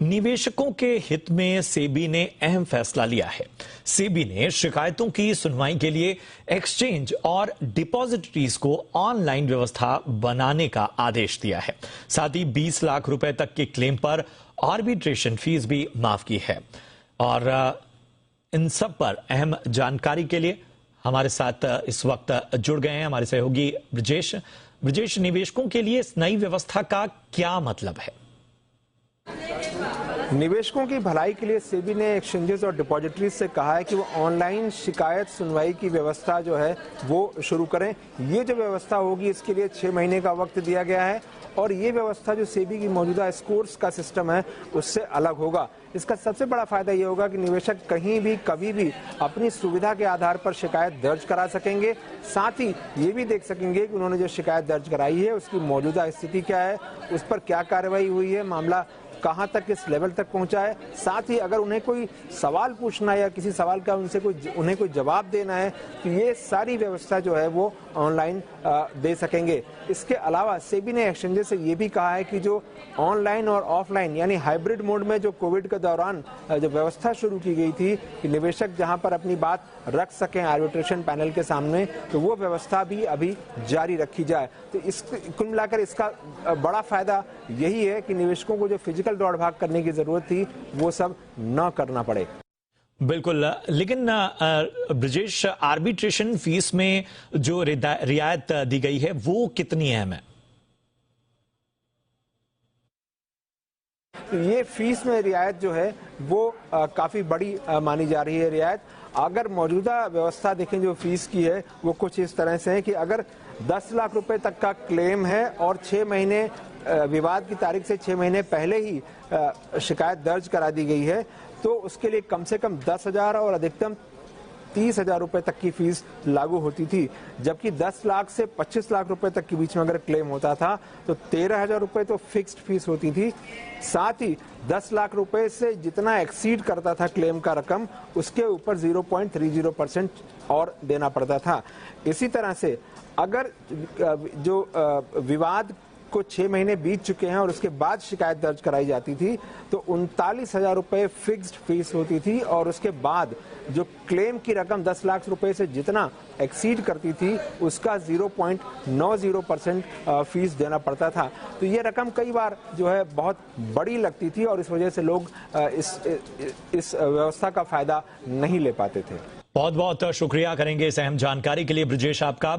निवेशकों के हित में सेबी ने अहम फैसला लिया है। सेबी ने शिकायतों की सुनवाई के लिए एक्सचेंज और डिपॉजिटरीज को ऑनलाइन व्यवस्था बनाने का आदेश दिया है। साथ ही 20 लाख रुपए तक के क्लेम पर आर्बिट्रेशन फीस भी माफ की है। और इन सब पर अहम जानकारी के लिए हमारे साथ इस वक्त जुड़ गए हैं हमारे सहयोगी ब्रजेश। ब्रजेश, निवेशकों के लिए इस नई व्यवस्था का क्या मतलब है? निवेशकों की भलाई के लिए सेबी ने एक्सचेंजेस और डिपॉजिटरीज से कहा है कि वो ऑनलाइन शिकायत सुनवाई की व्यवस्था जो है वो शुरू करें। ये जो व्यवस्था होगी इसके लिए 6 महीने का वक्त दिया गया है और ये व्यवस्था जो सेबी की मौजूदा स्कोर्स का सिस्टम है उससे अलग होगा। इसका सबसे बड़ा फायदा ये होगा कि निवेशक कहीं भी कभी भी अपनी सुविधा के आधार पर शिकायत दर्ज करा सकेंगे। साथ ही ये भी देख सकेंगे कि उन्होंने जो शिकायत दर्ज कराई है उसकी मौजूदा स्थिति क्या है, उस पर क्या कार्रवाई हुई है, मामला कहां तक, किस लेवल तक पहुंचा है। साथ ही अगर उन्हें कोई सवाल पूछना है या किसी सवाल का उन्हें कोई जवाब देना है तो ये सारी व्यवस्था जो है वो ऑनलाइन दे सकेंगे। इसके अलावा सेबी ने एक्सचेंजेस से ये भी कहा है कि जो ऑनलाइन और ऑफलाइन यानी हाइब्रिड मोड में जो कोविड के दौरान जो व्यवस्था शुरू की गई थी कि निवेशक जहां पर अपनी बात रख सकें आर्बिट्रेशन पैनल के सामने, तो वो व्यवस्था भी अभी जारी रखी जाए। तो कुल मिलाकर इसका बड़ा फायदा यही है कि निवेशकों को जो फिजिकल दौड़ भाग करने की जरूरत थी वो सब न करना पड़े। बिल्कुल, लेकिन ब्रजेश, आर्बिट्रेशन फीस में जो रियायत दी गई है वो कितनी अहम है? ये फीस में रियायत जो है वो काफी बड़ी मानी जा रही है। रियायत अगर मौजूदा व्यवस्था देखें जो फीस की है वो कुछ इस तरह से है कि अगर 10 लाख रुपए तक का क्लेम है और 6 महीने विवाद की तारीख से 6 महीने पहले ही शिकायत दर्ज करा दी गई है तो उसके लिए कम से कम 10,000 और अधिकतम 30,000 रुपए तक की फीस लागू होती थी। जबकि 10 लाख से 25 लाख रुपए तक के बीच में अगर क्लेम होता था तो 13,000 रुपए तो फिक्स्ड फीस होती थी। साथ ही 10 लाख रुपए से जितना एक्सीड करता था क्लेम का रकम उसके ऊपर 0.30% और देना पड़ता था। इसी तरह से अगर जो विवाद को 6 महीने बीत चुके हैं और उसके बाद शिकायत दर्ज कराई जाती थी तो 39,000 रुपए फिक्स्ड फीस होती थी और उसके बाद जो क्लेम की रकम 10 लाख रुपए से जितना एक्सीड करती थी उसका 0.90% फीस देना पड़ता था। तो ये रकम कई बार जो है बहुत बड़ी लगती थी और इस वजह से लोग इस व्यवस्था का फायदा नहीं ले पाते थे। बहुत बहुत शुक्रिया करेंगे इस अहम जानकारी के लिए ब्रजेश आपका।